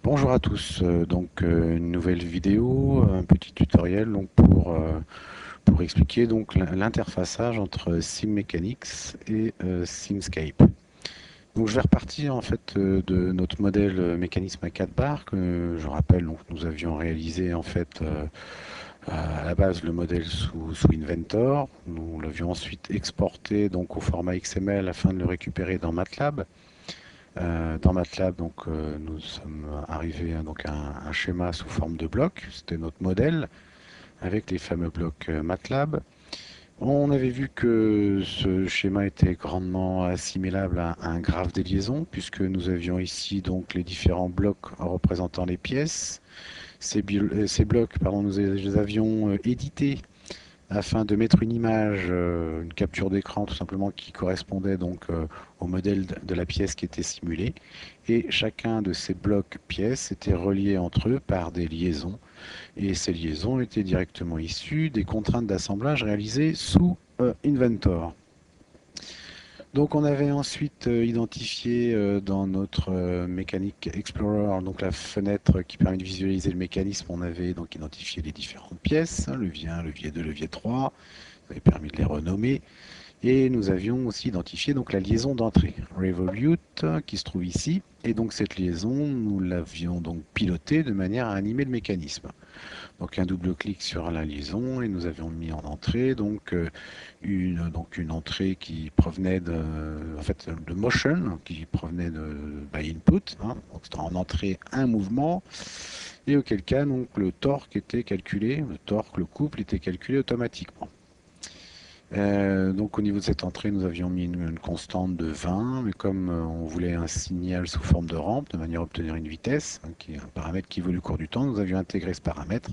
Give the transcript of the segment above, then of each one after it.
Bonjour à tous, une nouvelle vidéo, un petit tutoriel pour expliquer donc l'interfaçage entre SimMechanics et Simscape. Donc je vais repartir en fait de notre modèle mécanisme à 4 barres que je rappelle donc nous avions réalisé en fait à la base le modèle sous Inventor. Nous l'avions ensuite exporté donc au format XML afin de le récupérer dans MATLAB. Dans MATLAB, nous sommes arrivés à un schéma sous forme de bloc. C'était notre modèle avec les fameux blocs MATLAB. On avait vu que ce schéma était grandement assimilable à un graphe des liaisons, puisque nous avions ici donc les différents blocs représentant les pièces. Ces blocs, pardon, nous les avions édités afin de mettre une image, une capture d'écran tout simplement qui correspondait au modèle de la pièce qui était simulée. Et chacun de ces blocs pièces était relié entre eux par des liaisons. Et ces liaisons étaient directement issues des contraintes d'assemblage réalisées sous Inventor. Donc on avait ensuite identifié dans notre Mechanic Explorer, donc la fenêtre qui permet de visualiser le mécanisme, on avait donc identifié les différentes pièces, hein, levier 1, levier 2, levier 3, ça avait permis de les renommer. Et nous avions aussi identifié donc la liaison d'entrée, Revolute, qui se trouve ici. Et donc cette liaison, nous l'avions donc pilotée de manière à animer le mécanisme. Donc un double clic sur la liaison et nous avions mis en entrée une entrée qui provenait de motion, qui provenait de by input. Hein. Donc c'était en entrée un mouvement et auquel cas donc le torque était calculé, le couple était calculé automatiquement. Donc au niveau de cette entrée, nous avions mis une constante de 20, mais comme on voulait un signal sous forme de rampe, de manière à obtenir une vitesse, hein, qui est un paramètre qui évolue au cours du temps, nous avions intégré ce paramètre.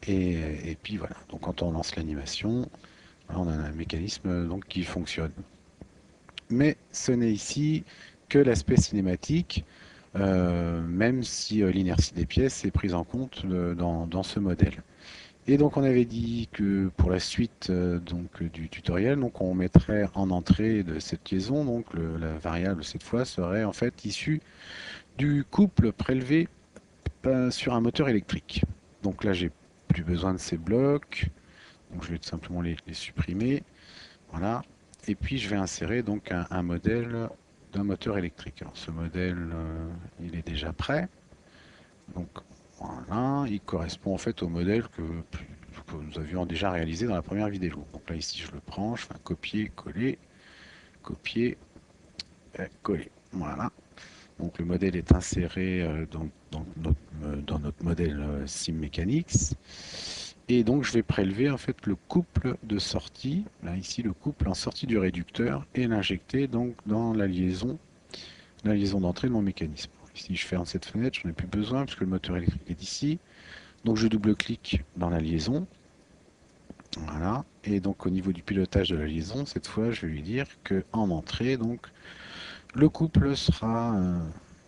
Et puis voilà, donc quand on lance l'animation, on a un mécanisme donc, qui fonctionne. Mais ce n'est ici que l'aspect cinématique, même si l'inertie des pièces est prise en compte dans ce modèle. Et donc on avait dit que pour la suite du tutoriel, donc on mettrait en entrée de cette liaison, donc la variable cette fois serait en fait issue du couple prélevé sur un moteur électrique. Donc là j'ai plus besoin de ces blocs, donc je vais tout simplement les supprimer, voilà. Et puis je vais insérer donc un modèle d'un moteur électrique. Alors ce modèle, il est déjà prêt, donc voilà, il correspond en fait au modèle que nous avions déjà réalisé dans la première vidéo. Donc là ici je le prends, je fais un copier, coller, voilà. Donc le modèle est inséré dans notre modèle SimMechanics. Et donc je vais prélever en fait le couple de sortie, là ici le couple en sortie du réducteur, et l'injecter donc dans la liaison d'entrée de mon mécanisme. Ici je ferme cette fenêtre, j'en ai plus besoin puisque le moteur électrique est ici. Donc je double-clique dans la liaison. Voilà. Et donc au niveau du pilotage de la liaison, cette fois je vais lui dire qu'en entrée, donc le couple sera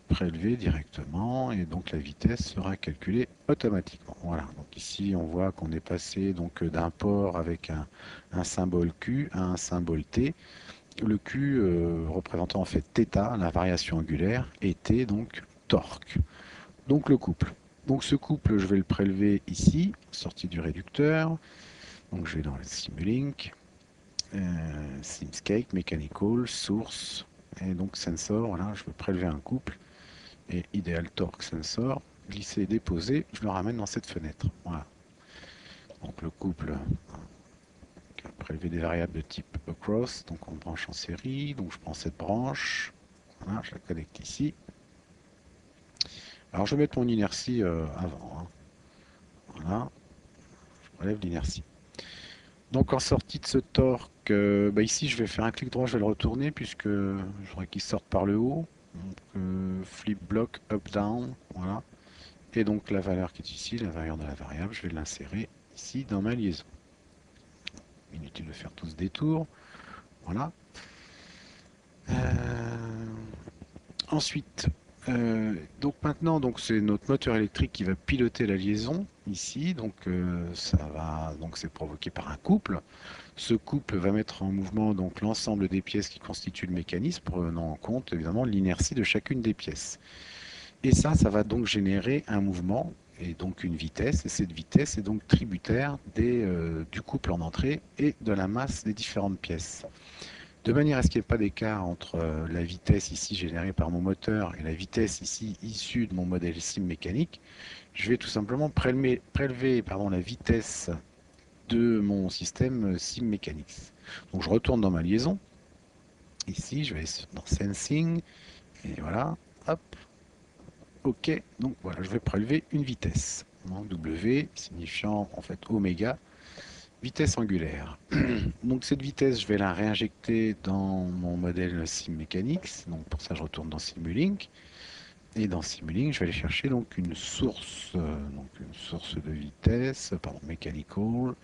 prélevé directement et donc la vitesse sera calculée automatiquement. Voilà, donc ici on voit qu'on est passé donc d'un port avec un symbole Q à un symbole T. Le Q représentant en fait θ, la variation angulaire, et T donc torque. Donc le couple. Donc ce couple, je vais le prélever ici, sortie du réducteur. Donc je vais dans le Simulink, Simscape, Mechanical, Source, et donc Sensor, voilà, je veux prélever un couple et Ideal Torque Sensor, glisser et déposer, je le ramène dans cette fenêtre. Voilà. Donc le couple, prélever des variables de type across, donc on branche en série, donc je prends cette branche, voilà, je la connecte ici. Alors je vais mettre mon inertie avant, hein. Voilà, je relève l'inertie. Donc en sortie de ce torque, ici je vais faire un clic droit, je vais le retourner puisque je voudrais qu'il sorte par le haut. Donc flip block up down, voilà. Et donc la valeur qui est ici, la valeur de la variable, je vais l'insérer ici dans ma liaison. Inutile de faire tout ce détour. Voilà. Ensuite, Donc maintenant, donc c'est notre moteur électrique qui va piloter la liaison ici. Donc donc c'est provoqué par un couple. Ce couple va mettre en mouvement donc l'ensemble des pièces qui constituent le mécanisme, prenant en compte évidemment l'inertie de chacune des pièces. Et ça va donc générer un mouvement et donc une vitesse. Et cette vitesse est donc tributaire du couple en entrée et de la masse des différentes pièces. De manière à ce qu'il n'y ait pas d'écart entre la vitesse ici générée par mon moteur et la vitesse ici issue de mon modèle sim mécanique, je vais tout simplement prélever la vitesse de mon système sim mécanique. Donc je retourne dans ma liaison. Ici, je vais dans Sensing. Et voilà. Hop. OK. Donc voilà, je vais prélever une vitesse. W signifiant en fait oméga, vitesse angulaire. Donc cette vitesse, je vais la réinjecter dans mon modèle Simmechanics. Donc pour ça, je retourne dans Simulink. Et dans Simulink, je vais aller chercher donc une source de vitesse, pardon, mechanical,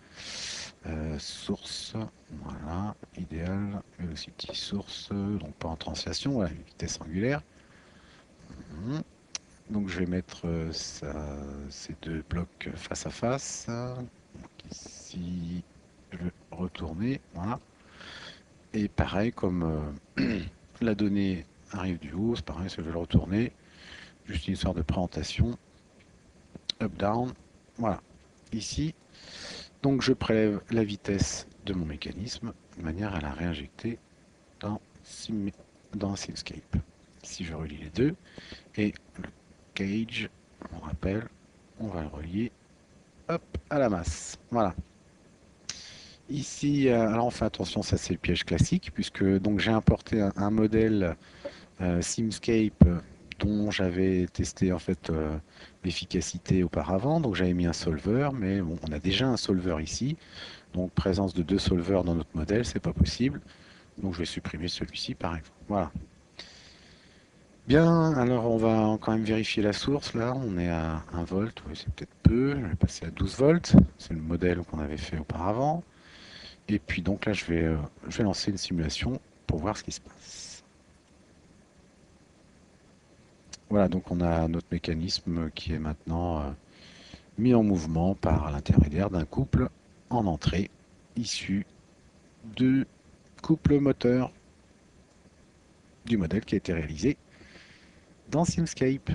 source, voilà, idéal, velocity source, donc pas en translation, voilà, une vitesse angulaire. Donc je vais mettre ces deux blocs face à face. Donc ici, je vais retourner, voilà. Et pareil, comme la donnée arrive du haut, c'est pareil, je vais le retourner. Juste une sorte de présentation. Up, down, voilà. Ici, donc je prélève la vitesse de mon mécanisme de manière à la réinjecter dans, dans Simscape. Ici, je relie les deux. Et le cage, on rappelle, on va le relier hop, à la masse. Voilà. Ici, alors on fait attention, ça c'est le piège classique, puisque donc j'ai importé un modèle Simscape dont j'avais testé en fait l'efficacité auparavant. Donc j'avais mis un solver, mais bon, on a déjà un solver ici. Donc présence de deux solvers dans notre modèle, c'est pas possible. Donc je vais supprimer celui-ci par exemple. Voilà. Bien, alors on va quand même vérifier la source. Là, on est à 1 volt, oui, c'est peut-être peu. Je vais passer à 12 volts. C'est le modèle qu'on avait fait auparavant. Et puis donc là, je vais lancer une simulation pour voir ce qui se passe. Voilà, donc on a notre mécanisme qui est maintenant mis en mouvement par l'intermédiaire d'un couple en entrée issu du couple moteur du modèle qui a été réalisé dans Simscape.